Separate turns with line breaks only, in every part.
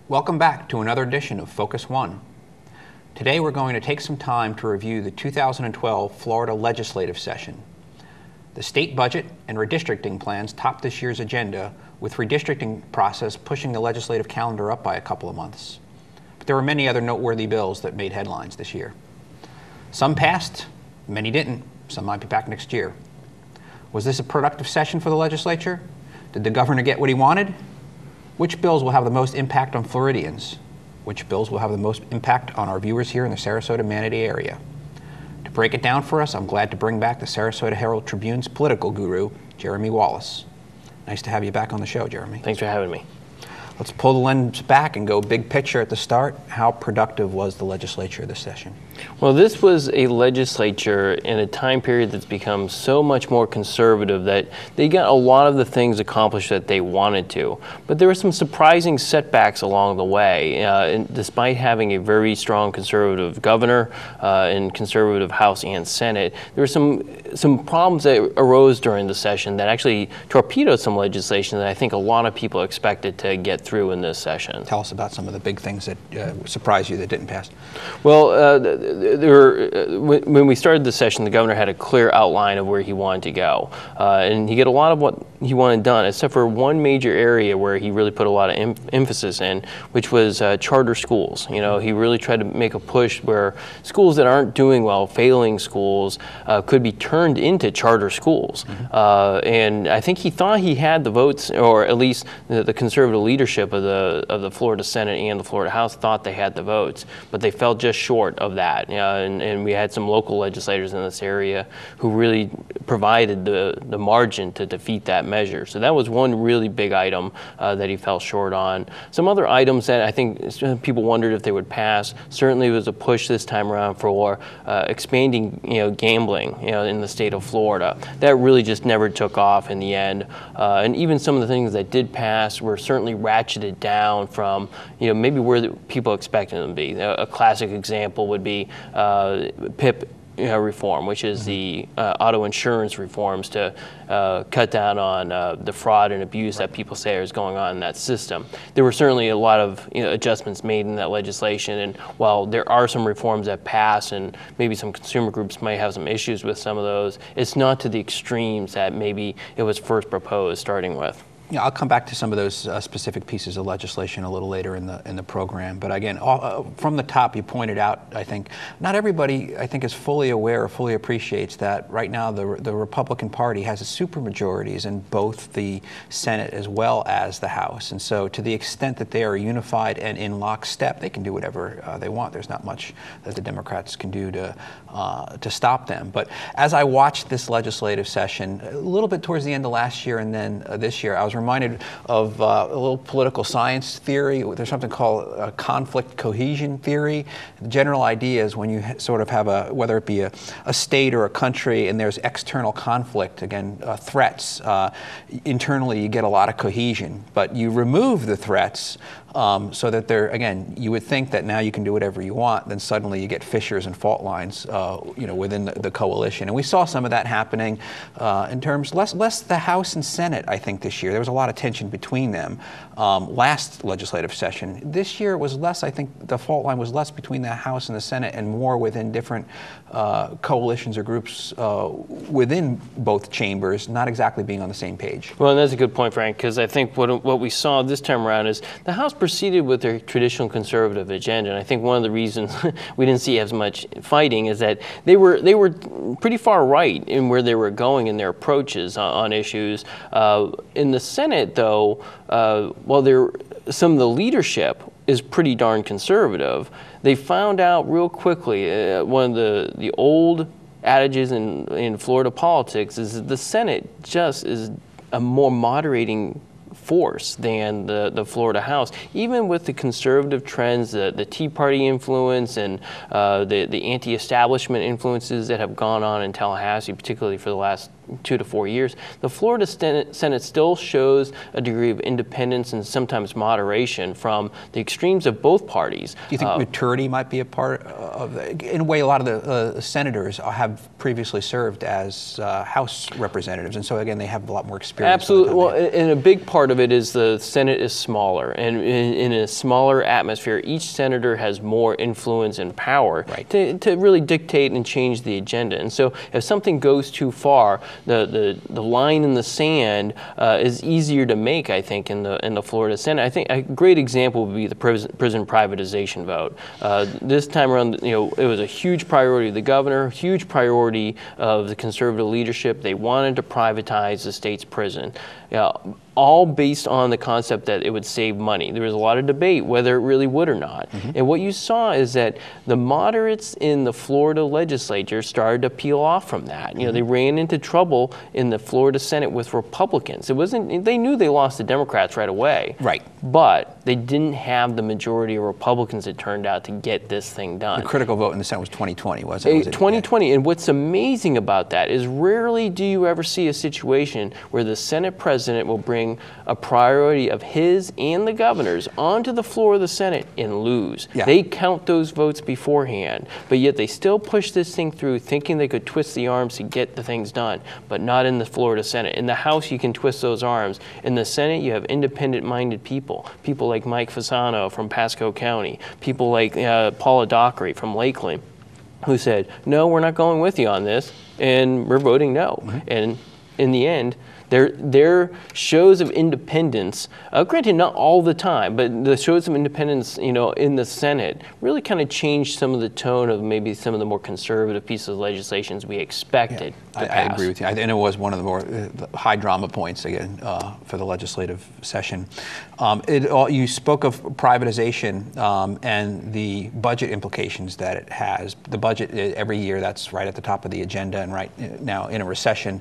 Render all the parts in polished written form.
Welcome back to another edition of Focus One. Today we're going to take some time to review the 2012 Florida legislative session. The state budget and redistricting plans topped this year's agenda, with redistricting process pushing the legislative calendar up by a couple of months. But there were many other noteworthy bills that made headlines this year. Some passed, many didn't. Some might be back next year. Was this a productive session for the legislature? Did the governor get what he wanted? Which bills will have the most impact on Floridians? Which bills will have the most impact on our viewers here in the Sarasota-Manatee area? To break it down for us, I'm glad to bring back the Sarasota Herald-Tribune's political guru, Jeremy Wallace. Nice to have you back on the show, Jeremy.
Thanks for having me.
Let's pull the lens back and go big picture at the start. How productive was the legislature this session?
Well, this was a legislature in a time period that's become so much more conservative that they got a lot of the things accomplished that they wanted to. But there were some surprising setbacks along the way. And despite having a very strong conservative governor and conservative House and Senate, there were some problems that arose during the session that actually torpedoed some legislation that I think a lot of people expected to get through in this session.
Tell us about some of the big things that surprised you that didn't pass.
Well, when we started the session, the governor had a clear outline of where he wanted to go. And he got a lot of what he wanted done, except for one major area where he really put a lot of emphasis in, which was charter schools. You know, he really tried to make a push where schools that aren't doing well, failing schools, could be turned into charter schools. And I think he thought he had the votes, or at least the conservative leadership of the Florida Senate and the Florida House thought they had the votes, but they fell just short of that. And we had some local legislators in this area who really provided the margin to defeat that measure. So that was one really big item that he fell short on. Some other items that I think people wondered if they would pass. Certainly was a push this time around for expanding gambling in the state of Florida. That really just never took off in the end. And even some of the things that did pass were certainly ratcheted down from maybe where the people expected them to be. A classic example would be PIP reform, which is the auto insurance reforms to cut down on the fraud and abuse that people say is going on in that system. There were certainly a lot of adjustments made in that legislation, and while there are some reforms that pass and maybe some consumer groups might have some issues with some of those, it's not to the extremes that maybe it was first proposed starting with.
Yeah, I'll come back to some of those specific pieces of legislation a little later in the program. But again, from the top, you pointed out, I think, not everybody, I think, is fully aware or fully appreciates that right now the Republican Party has supermajorities in both the Senate as well as the House. And so to the extent that they are unified and in lockstep, they can do whatever they want. There's not much that the Democrats can do to stop them. But as I watched this legislative session, a little bit towards the end of last year and then this year, I was reminded of a little political science theory. There's something called conflict cohesion theory. The general idea is when you sort of have whether it be a state or a country, and there's external conflict, again, threats, internally you get a lot of cohesion. But you remove the threats so that again, you would think that now you can do whatever you want, then suddenly you get fissures and fault lines, within the coalition. And we saw some of that happening in terms, less the House and Senate, I think, this year. There was a lot of tension between them last legislative session. This year it was less, I think the fault line was less between the House and the Senate and more within different coalitions or groups within both chambers, not exactly being on the same page.
Well, and that's a good point, Frank, because I think what we saw this time around is the House proceeded with their traditional conservative agenda, and I think one of the reasons we didn't see as much fighting is that they were pretty far right in where they were going in their approaches on issues. In the Senate, though, while some of the leadership is pretty darn conservative, they found out real quickly one of the old adages in Florida politics is that the Senate just is a more moderating force than the Florida House, even with the conservative trends, the Tea Party influence, and the anti-establishment influences that have gone on in Tallahassee, particularly for the last 2 to 4 years, the Florida Senate still shows a degree of independence and sometimes moderation from the extremes of both parties.
Do you think maturity might be a part of that? In a way, a lot of the senators have previously served as House representatives, and so again, they have a lot more experience.
Absolutely. Well, and a big part of it is the Senate is smaller, and in a smaller atmosphere, each senator has more influence and power to really dictate and change the agenda. And so, if something goes too far, the line in the sand is easier to make, I think, in the Florida Senate. I think a great example would be the prison privatization vote. This time around, it was a huge priority of the governor, huge priority of the conservative leadership. They wanted to privatize the state's prison. All based on the concept that it would save money. There was a lot of debate whether it really would or not. And what you saw is that the moderates in the Florida legislature started to peel off from that. They ran into trouble in the Florida Senate with Republicans. It wasn't, they knew they lost the Democrats right away.
Right.
But they didn't have the majority of Republicans, it turned out, to get this thing done.
The critical vote in the Senate was 2020, wasn't it?
2020. And what's amazing about that is rarely do you ever see a situation where the Senate president will bring a priority of his and the governor's onto the floor of the Senate and lose. They count those votes beforehand, but yet they still push this thing through thinking they could twist the arms to get the things done, but not in the Florida Senate. In the House, you can twist those arms. In the Senate, you have independent-minded people like Mike Fasano from Pasco County, people like Paula Dockery from Lakeland, who said, no, we're not going with you on this, and we're voting no. And in the end, their shows of independence, granted not all the time, but the shows of independence, in the Senate really kind of changed some of the tone of maybe some of the more conservative pieces of legislations we expected to pass.
I agree with you. And it was one of the more high drama points again for the legislative session. You spoke of privatization and the budget implications that it has. The budget every year, that's right at the top of the agenda, and right now in a recession,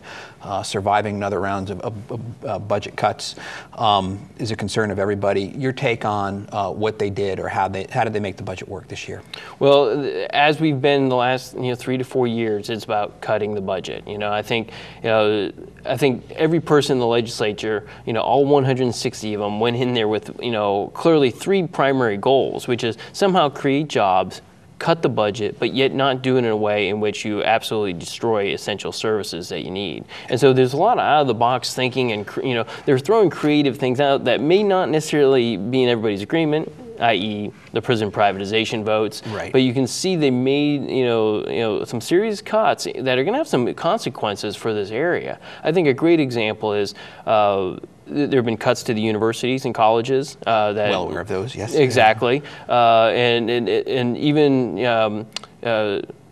surviving another round of budget cuts is a concern of everybody. Your take on what they did, or how did they make the budget work this year?
Well, as we've been the last 3 to 4 years, it's about cutting the budget. I think every person in the legislature, all 160 of them, went in there with clearly 3 primary goals, which is somehow create jobs, cut the budget, but yet not do it in a way in which you absolutely destroy essential services that you need. And so there's a lot of out-of-the-box thinking, and they're throwing creative things out that may not necessarily be in everybody's agreement, i.e. the prison privatization votes.
Right.
But you can see they made some serious cuts that are going to have some consequences for this area. I think a great example is there have been cuts to the universities and colleges. Well
aware of those, yes.
Exactly. And even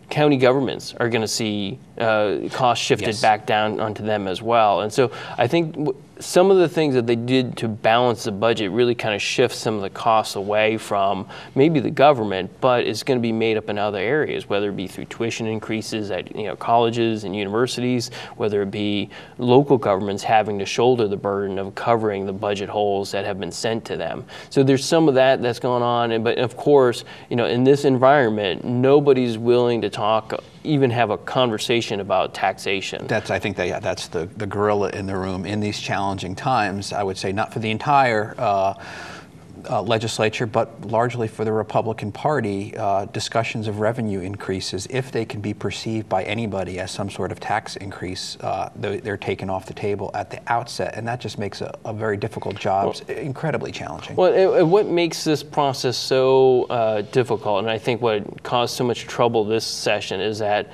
county governments are going to see costs shifted back down onto them as well. And so I think some of the things that they did to balance the budget really kind of shifts some of the costs away from maybe the government, but it's going to be made up in other areas, whether it be through tuition increases at colleges and universities, whether it be local governments having to shoulder the burden of covering the budget holes that have been sent to them. So there's some of that that's going on, but of course, in this environment, nobody's willing to talk, even have a conversation about taxation.
I think that's the gorilla in the room in these challenging times. I would say not for the entire legislature, but largely for the Republican Party, discussions of revenue increases, if they can be perceived by anybody as some sort of tax increase, they're taken off the table at the outset, and that just makes a very difficult job incredibly challenging.
Well, what makes this process so difficult, and I think what caused so much trouble this session, is that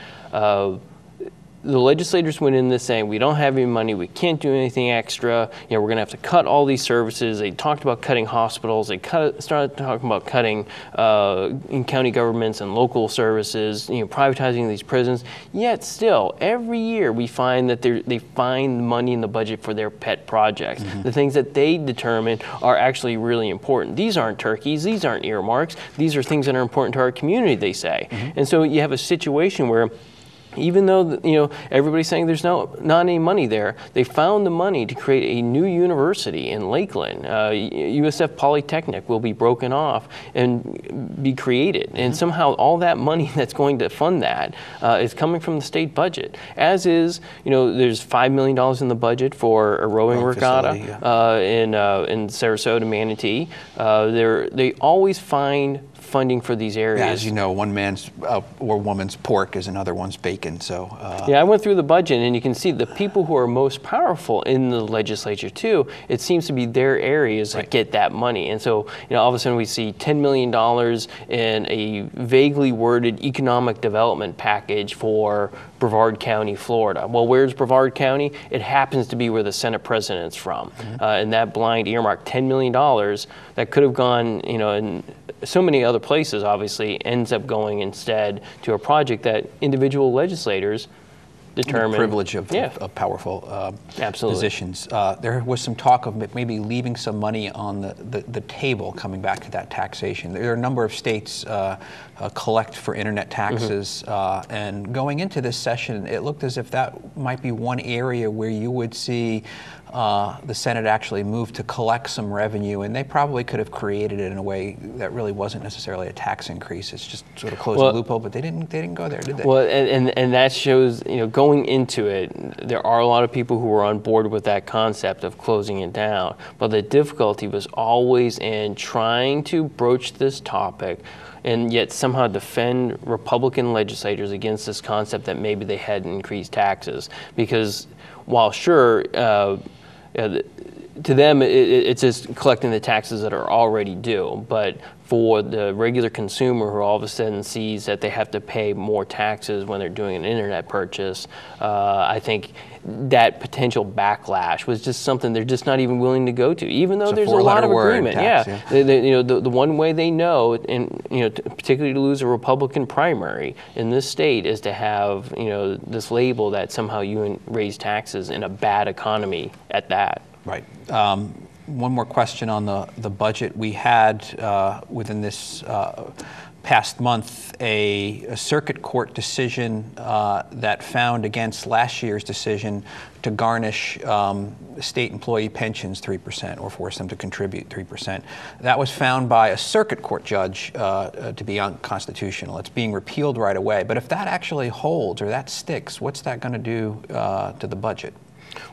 the legislators went in this saying, we don't have any money, we can't do anything extra, we're going to have to cut all these services. They talked about cutting hospitals, they started talking about cutting in county governments and local services, privatizing these prisons. Yet still, every year we find that they find money in the budget for their pet projects, the things that they determine are actually really important. These aren't turkeys, these aren't earmarks, these are things that are important to our community, they say. And so you have a situation where even though everybody's saying there's not any money there, they found the money to create a new university in Lakeland. USF Polytechnic will be broken off and be created, and somehow all that money that's going to fund that is coming from the state budget. As is, there's $5 million in the budget for a rowing regatta in Sarasota, Manatee. They always find funding for these areas.
Yeah, as you know, one man's or woman's pork is another one's bacon. So
yeah, I went through the budget, and you can see the people who are most powerful in the legislature too. It seems to be their areas that get that money, and so all of a sudden we see $10 million in a vaguely worded economic development package for Brevard County, Florida. Well, where's Brevard County? It happens to be where the Senate president's from, and that blind earmark $10 million that could have gone, in so many other places, obviously, ends up going instead to a project that individual legislators determine.
The privilege of powerful positions. There was some talk of maybe leaving some money on the table, coming back to that taxation. There are a number of states collect for internet taxes, and going into this session, it looked as if that might be one area where you would see the Senate actually move to collect some revenue, and they probably could have created it in a way that really wasn't necessarily a tax increase. It's just sort of closing the loophole, but they didn't go there, did they?
Well, and that shows, going into it, there are a lot of people who were on board with that concept of closing it down, but the difficulty was always in trying to broach this topic and yet somehow defend Republican legislators against this concept that maybe they had increased taxes. Because while sure, to them, it's just collecting the taxes that are already due. But for the regular consumer who all of a sudden sees that they have to pay more taxes when they're doing an internet purchase, I think that potential backlash was just something they're just not even willing to go to, even though there's a lot of agreement. The one way they know, and particularly to lose a Republican primary in this state, is to have this label that somehow you raise taxes in a bad economy at that.
Right. One more question on the budget. We had within this past month a circuit court decision that found against last year's decision to garnish state employee pensions 3% or force them to contribute 3%. That was found by a circuit court judge to be unconstitutional. It's being repealed right away. But if that actually holds or that sticks, what's that going to do to the budget?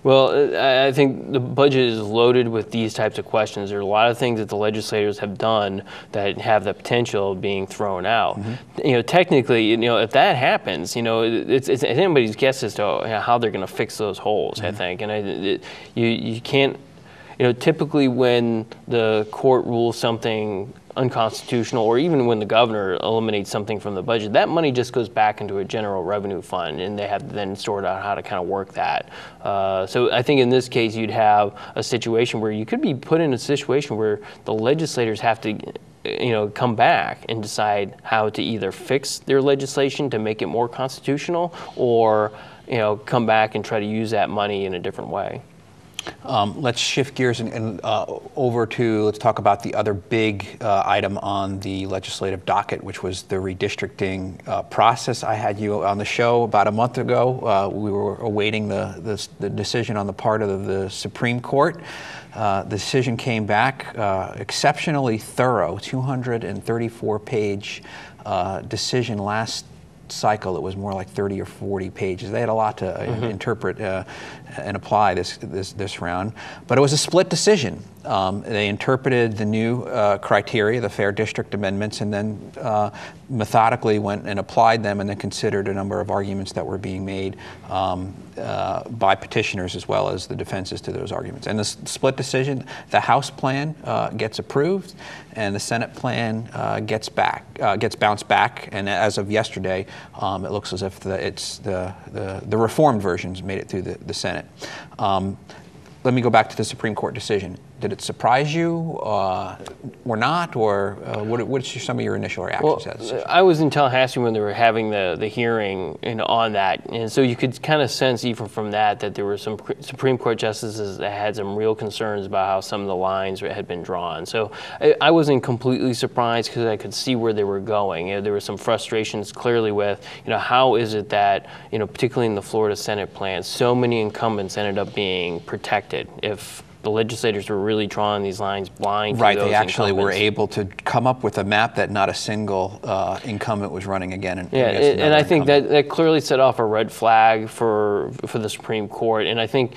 Well, I think the budget is loaded with these types of questions. There are a lot of things that the legislators have done that have the potential of being thrown out. Technically, if that happens, it's anybody's guess as to how they're going to fix those holes, I think. And you can't, typically when the court rules something unconstitutional, or even when the governor eliminates something from the budget, that money just goes back into a general revenue fund, and they have to then sort out how to kind of work that. So I think in this case, you'd have a situation where you could be put in a situation where the legislators have to come back and decide how to either fix their legislation to make it more constitutional, or come back and try to use that money in a different way.
Let's shift gears and over to, let's talk about the other big item on the legislative docket, which was the redistricting process. I had you on the show about a month ago. We were awaiting the decision on the part of the Supreme Court. The decision came back exceptionally thorough, 234-page decision. Last cycle it was more like 30 or 40 pages. They had a lot to interpret and apply this round, but it was a split decision. They interpreted the new criteria, the Fair District Amendments, and then methodically went and applied them, and then considered a number of arguments that were being made by petitioners as well as the defenses to those arguments. And the split decision, the House plan gets approved, and the Senate plan gets bounced back. And as of yesterday, it looks as if the reformed versions made it through the Senate. Let me go back to the Supreme Court decision. did it surprise you or not, or what's some of your initial reactions to that decision?
I was in Tallahassee when they were having the hearing on that, and so you could kind of sense even from that there were some Supreme Court justices that had some real concerns about how some of the lines had been drawn. So I wasn't completely surprised because I could see where they were going. There were some frustrations clearly with, how is it that, particularly in the Florida Senate plan, so many incumbents ended up being protected if the legislators were really drawing these lines blind to
right,
those
they actually
incumbents.
were able to come up with a map that not a single incumbent was running again.
And I think that clearly set off a red flag for the Supreme Court. And I think,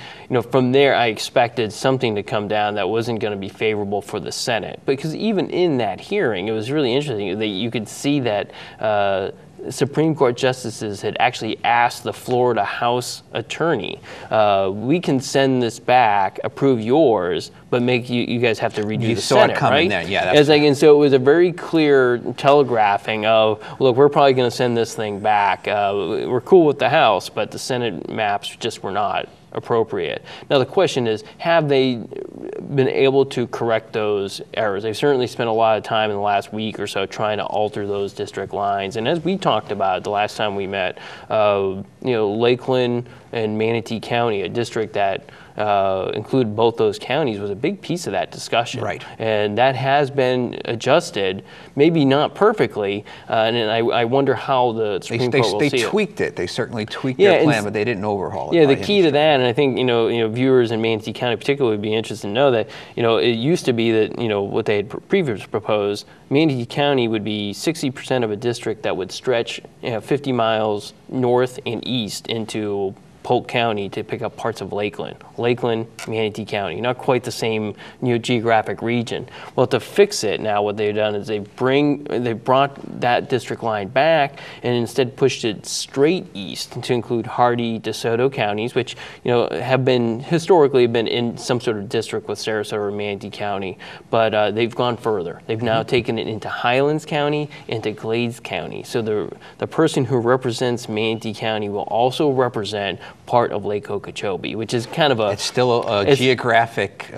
from there I expected something to come down that wasn't going to be favorable for the Senate. Because even in that hearing, it was really interesting that you could see that Supreme Court justices had actually asked the Florida House attorney, we can send this back, approve yours, but make you guys have to redo the Senate,
it coming
right?
there. Yeah, that's
and so it was a very clear telegraphing of, look, we're probably going to send this thing back. We're cool with the House, but the Senate maps just were not appropriate. Now the question is, have they been able to correct those errors? They've certainly spent a lot of time in the last week or so trying to alter those district lines. And as we talked about the last time we met, Lakeland and Manatee County, a district that included both those counties, was a big piece of that discussion.
Right.
And that has been adjusted, maybe not perfectly, and I wonder how the Supreme Court will see it.
They tweaked it. They certainly tweaked their plan, but they didn't overhaul it.
Yeah, the key to that, and I think viewers in Manatee County particularly would be interested to know that it used to be that what they had previously proposed, Manatee County would be 60% of a district that would stretch 50 miles north and east into Polk County to pick up parts of Lakeland, Manatee County, not quite the same geographic region. Well, to fix it now, what they've done is they brought that district line back and instead pushed it straight east to include Hardee, DeSoto counties, which have been historically been in some sort of district with Sarasota or Manatee County, but they've gone further. They've now taken it into Highlands County, into Glades County. So the person who represents Manatee County will also represent part of Lake Okeechobee, which is kind of
it's still a geographic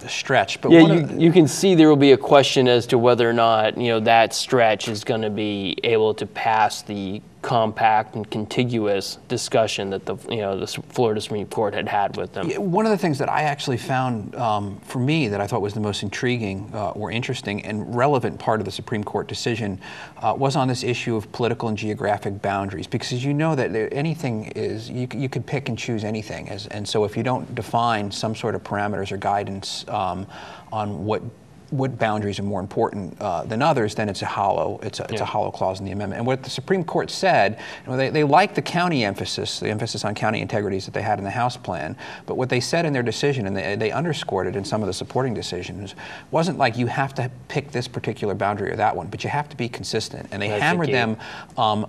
stretch. But
yeah, you can see there will be a question as to whether or not that stretch is going to be able to pass the compact and contiguous discussion that the Florida Supreme Court had with them.
One of the things that I actually found for me that I thought was the most intriguing or interesting and relevant part of the Supreme Court decision was on this issue of political and geographic boundaries, because as you know that anything is, you could pick and choose anything, and so if you don't define some sort of parameters or guidance on what boundaries are more important than others, then it's a hollow clause in the amendment. And what the Supreme Court said, they liked the county emphasis, the emphasis on county integrities that they had in the House plan, but what they said in their decision, and they underscored it in some of the supporting decisions, wasn't like you have to pick this particular boundary or that one, but you have to be consistent. And they hammered them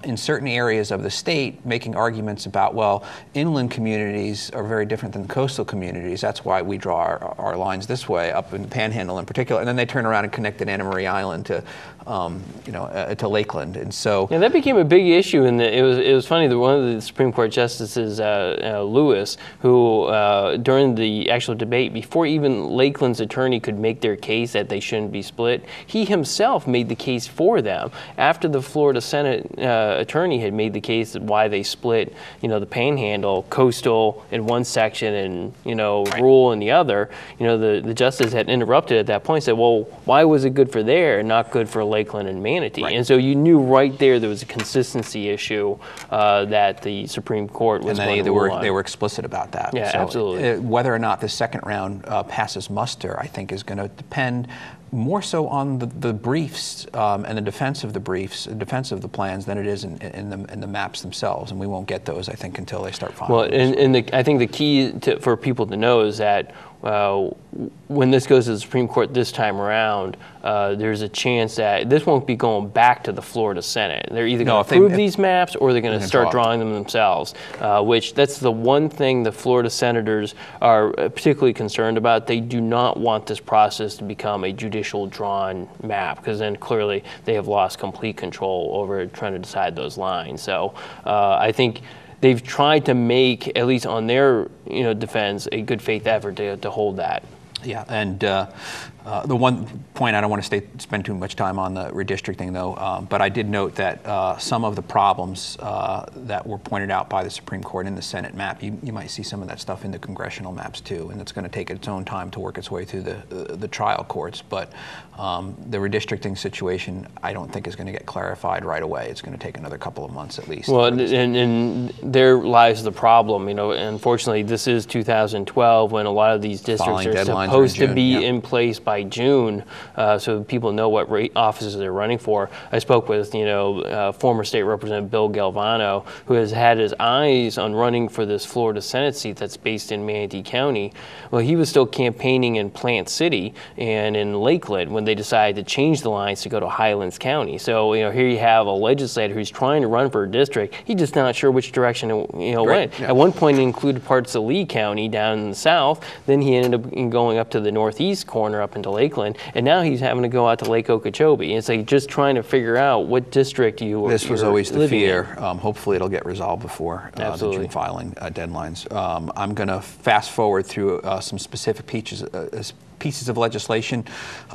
in certain areas of the state, making arguments about, well, inland communities are very different than coastal communities. That's why we draw our lines this way, up in the Panhandle in particular. And then they turn around and connected Anna Maria Island to Lakeland, and so
that became a big issue. And it was funny that one of the Supreme Court justices, Lewis, who during the actual debate, before even Lakeland's attorney could make their case that they shouldn't be split, he himself made the case for them. After the Florida Senate attorney had made the case that why they split, the Panhandle, coastal in one section and rural in the other, the justice had interrupted at that point and said, well, why was it good for there and not good for Lakeland and Manatee? Right. And so you knew right there was a consistency issue that the Supreme Court was going to rule on.
They were explicit about that.
Yeah,
so
absolutely.
Whether or not the second round passes muster, I think, is going to depend more so on the briefs and the defense of the briefs, the defense of the plans, than it is in the maps themselves. And we won't get those, I think, until they start filing.
Well, I think the key for people to know is that when this goes to the Supreme Court this time around, there's a chance that this won't be going back to the Florida Senate. They're either going to approve these maps or they're going to start drawing them themselves, which that's the one thing the Florida senators are particularly concerned about. They do not want this process to become a judicial drawn map, because then clearly they have lost complete control over trying to decide those lines. So I think they've tried to make, at least on their defense, a good faith effort to hold that.
Yeah, and the one point, I don't want to spend too much time on the redistricting, though, but I did note that some of the problems that were pointed out by the Supreme Court in the Senate map, you might see some of that stuff in the congressional maps too, and it's going to take its own time to work its way through the trial courts. But the redistricting situation, I don't think is going to get clarified right away. It's going to take another couple of months at least.
Well, and there lies the problem. You know, unfortunately, this is 2012 when a lot of these districts are supposed to be in place by June, so people know what offices they're running for. I spoke with, former State Representative Bill Galvano, who has had his eyes on running for this Florida Senate seat that's based in Manatee County. Well, he was still campaigning in Plant City and in Lakeland when they decided to change the lines to go to Highlands County. So, here you have a legislator who's trying to run for a district. He's just not sure which direction it went. Yeah. At one point, he included parts of Lee County down in the south. Then he ended up going up to the northeast corner up into Lakeland, and now he's having to go out to Lake Okeechobee. It's like just trying to figure out what district you.
This was always the fear. Hopefully, it'll get resolved before the June filing deadlines. I'm going to fast forward through some specific pieces of legislation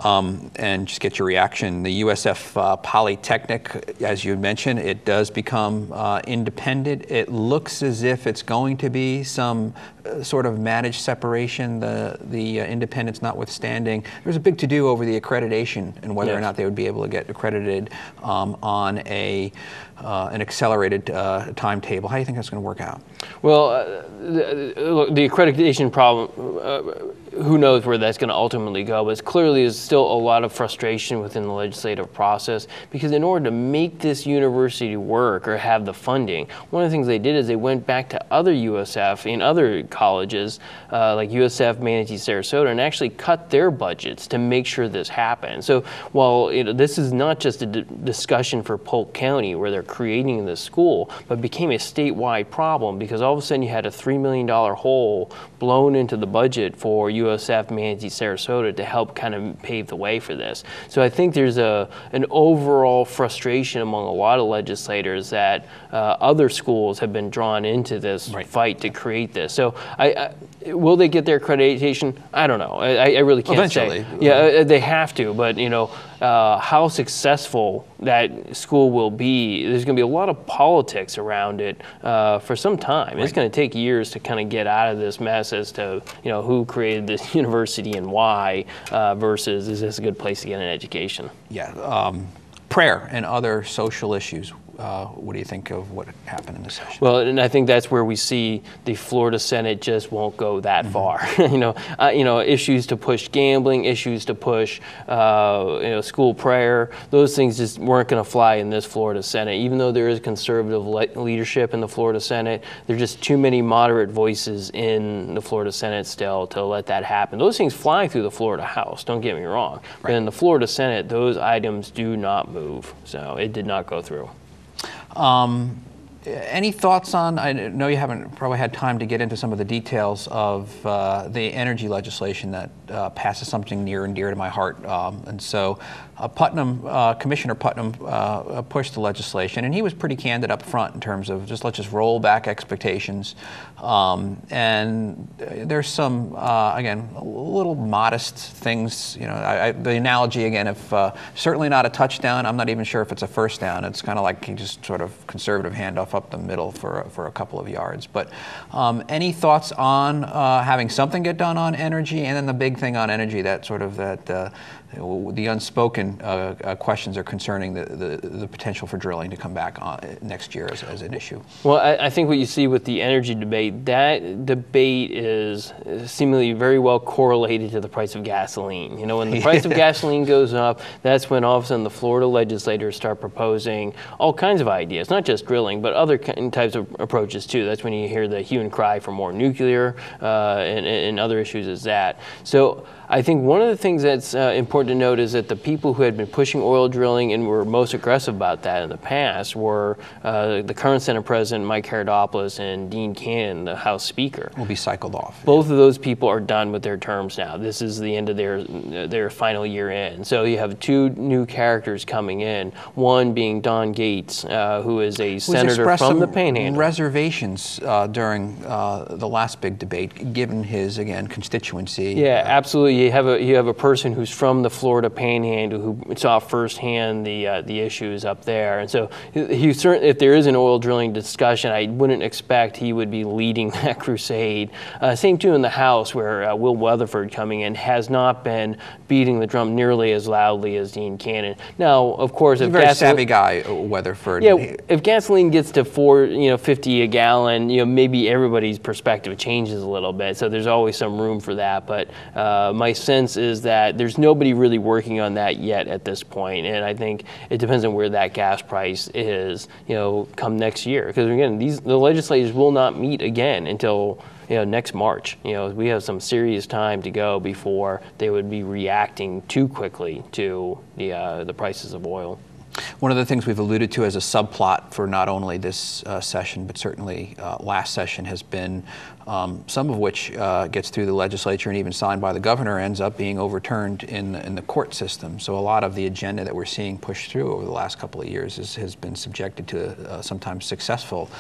and just get your reaction. The USF Polytechnic, as you mentioned, it does become independent. It looks as if it's going to be some sort of managed separation, the independence notwithstanding. There's a big to-do over the accreditation and whether or not they would be able to get accredited on an accelerated timetable. How do you think that's going to work out?
Well, the accreditation problem, who knows where that's going to ultimately go, but clearly there's still a lot of frustration within the legislative process, because in order to make this university work or have the funding, one of the things they did is they went back to other USF and other colleges like USF, Manatee, Sarasota, and actually cut their budgets to make sure this happened. So while this is not just a discussion for Polk County where they're creating this school, but became a statewide problem because all of a sudden you had a $3 million hole blown into the budget for USF, Manatee, Sarasota to help kind of pave the way for this. So I think there's an overall frustration among a lot of legislators that other schools have been drawn into this fight to create this. So will they get their accreditation? I don't know. I really can't say. Yeah, they have to, but how successful that school will be, there's going to be a lot of politics around it for some time. It's going to take years to kind of get out of this mess as to who created this university and why versus is this a good place to get an education?
Yeah, prayer and other social issues. What do you think of what happened in this session?
Well, and I think that's where we see the Florida Senate just won't go that far. Issues to push gambling, issues to push, school prayer. Those things just weren't going to fly in this Florida Senate. Even though there is conservative leadership in the Florida Senate, there are just too many moderate voices in the Florida Senate still to let that happen. Those things fly through the Florida House. Don't get me wrong. But in the Florida Senate, those items do not move. So it did not go through.
Any thoughts on, I know you haven't probably had time to get into some of the details of the energy legislation that passes something near and dear to my heart. And so Commissioner Putnam pushed the legislation, and he was pretty candid up front in terms of let's just roll back expectations. And there's some, again, little modest things. The analogy, again, if certainly not a touchdown, I'm not even sure if it's a first down. It's kind of like he just sort of conservative handoff up the middle for a couple of yards. But any thoughts on having something get done on energy, and then the big thing on energy that the unspoken questions are concerning the potential for drilling to come back next year as an issue?
Well, I think what you see with the energy debate, that debate is seemingly very well correlated to the price of gasoline. When the price of gasoline goes up, that's when all of a sudden the Florida legislators start proposing all kinds of ideas, not just drilling, but other types of approaches too. That's when you hear the hue and cry for more nuclear and other issues as that. So I think one of the things that's important to note is that the people who had been pushing oil drilling and were most aggressive about that in the past were the current Senate President, Mike Herodopoulos, and Dean Cannon, the House Speaker.
Will be cycled off.
Both of those people are done with their terms now. This is the end of their final year in. So you have two new characters coming in, one being Don Gates, who is a senator from the Panhandle.
Reservations during the last big debate, given his, again, constituency.
Yeah, absolutely. You have a person who's from the Florida Panhandle who saw firsthand the issues up there, and so he certainly, if there is an oil drilling discussion, I wouldn't expect he would be leading that crusade. Same too in the House, where Will Weatherford coming in has not been beating the drum nearly as loudly as Dean Cannon. Now, of course,
He's a very savvy guy, Weatherford.
Yeah, if gasoline gets to $4.50 a gallon, maybe everybody's perspective changes a little bit. So there's always some room for that. But my sense is that there's nobody really working on that yet at this point. And I think it depends on where that gas price is, come next year. Because again, the legislators will not meet again until next March. We have some serious time to go before they would be reacting too quickly to the prices of oil.
One of the things we've alluded to as a subplot for not only this session, but certainly last session, has been some of which gets through the legislature and even signed by the governor ends up being overturned in the court system. So a lot of the agenda that we're seeing pushed through over the last couple of years has been subjected to sometimes successful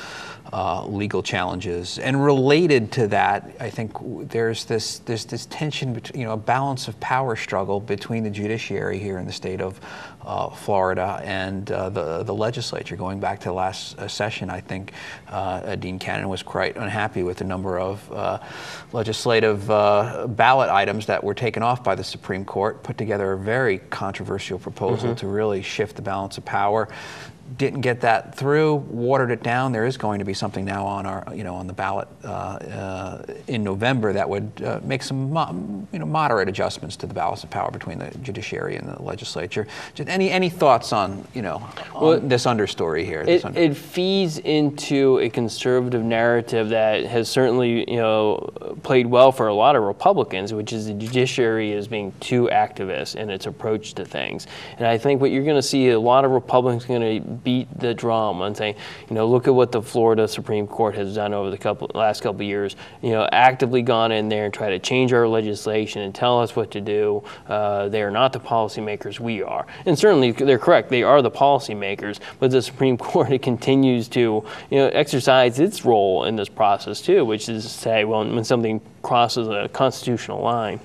legal challenges. And related to that, I think there's this tension between, a balance of power struggle between the judiciary here in the state of Florida and the legislature. Going back to the last session, I think Dean Cannon was quite unhappy with the number of legislative ballot items that were taken off by the Supreme Court, put together a very controversial proposal to really shift the balance of power. Didn't get that through, watered it down. There is going to be something now on our, on the ballot in November that would make some, moderate adjustments to the balance of power between the judiciary and the legislature. Just any thoughts on, on this understory here?
It feeds into a conservative narrative that has certainly, played well for a lot of Republicans, which is the judiciary is being too activist in its approach to things. And I think what you're going to see, a lot of Republicans are going to beat the drum and say, look at what the Florida Supreme Court has done over the last couple of years. Actively gone in there and try to change our legislation and tell us what to do. They are not the policymakers, we are. And certainly they're correct, they are the policymakers, but the Supreme Court, it continues to exercise its role in this process too, which is to say, well, when something crosses a constitutional line.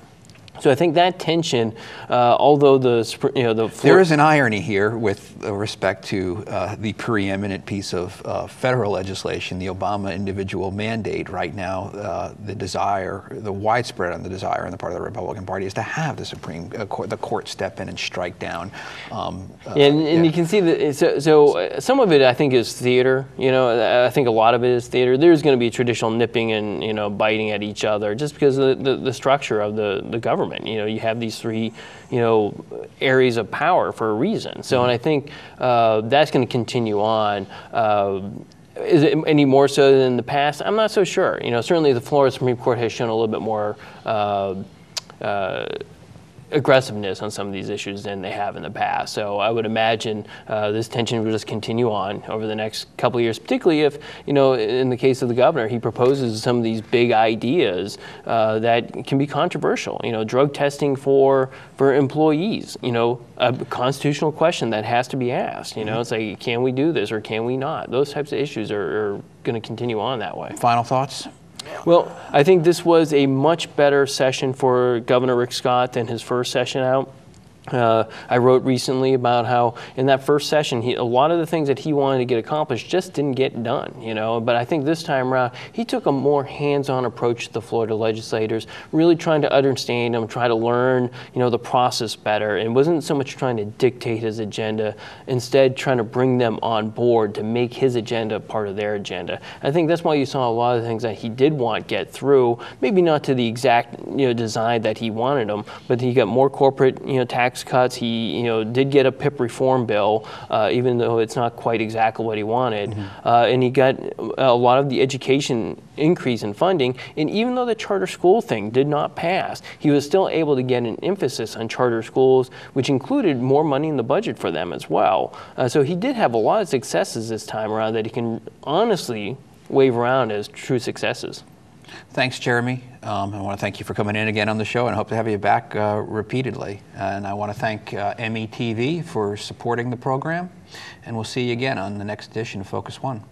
So I think that tension, although there is
an irony here with respect to the preeminent piece of federal legislation, the Obama individual mandate. Right now, the widespread on the desire on the part of the Republican Party is to have the Supreme Court, the court step in and strike down.
You can see that. So some of it, I think, is theater. I think a lot of it is theater. There's going to be traditional nipping and biting at each other just because of the structure of the government. You have these three, areas of power for a reason. So, and I think that's going to continue on. Is it any more so than in the past? I'm not so sure. Certainly the Florida Supreme Court has shown a little bit more aggressiveness on some of these issues than they have in the past. So I would imagine this tension will just continue on over the next couple of years, particularly if, in the case of the governor, he proposes some of these big ideas that can be controversial. Drug testing for employees, a constitutional question that has to be asked. It's like, can we do this or can we not? Those types of issues are going to continue on that way.
Final thoughts?
Well, I think this was a much better session for Governor Rick Scott than his first session out. I wrote recently about how in that first session, a lot of the things that he wanted to get accomplished just didn't get done, But I think this time around, he took a more hands-on approach to the Florida legislators, really trying to understand them, try to learn, the process better, and wasn't so much trying to dictate his agenda, instead trying to bring them on board to make his agenda part of their agenda. I think that's why you saw a lot of things that he did want get through, maybe not to the exact, design that he wanted them, but he got more corporate, tax cuts. He, did get a PIP reform bill, even though it's not quite exactly what he wanted. And he got a lot of the education increase in funding. And even though the charter school thing did not pass, he was still able to get an emphasis on charter schools, which included more money in the budget for them as well. So he did have a lot of successes this time around that he can honestly wave around as true successes.
Thanks, Jeremy. I want to thank you for coming in again on the show, and I hope to have you back repeatedly. And I want to thank METV for supporting the program, and we'll see you again on the next edition of Focus One.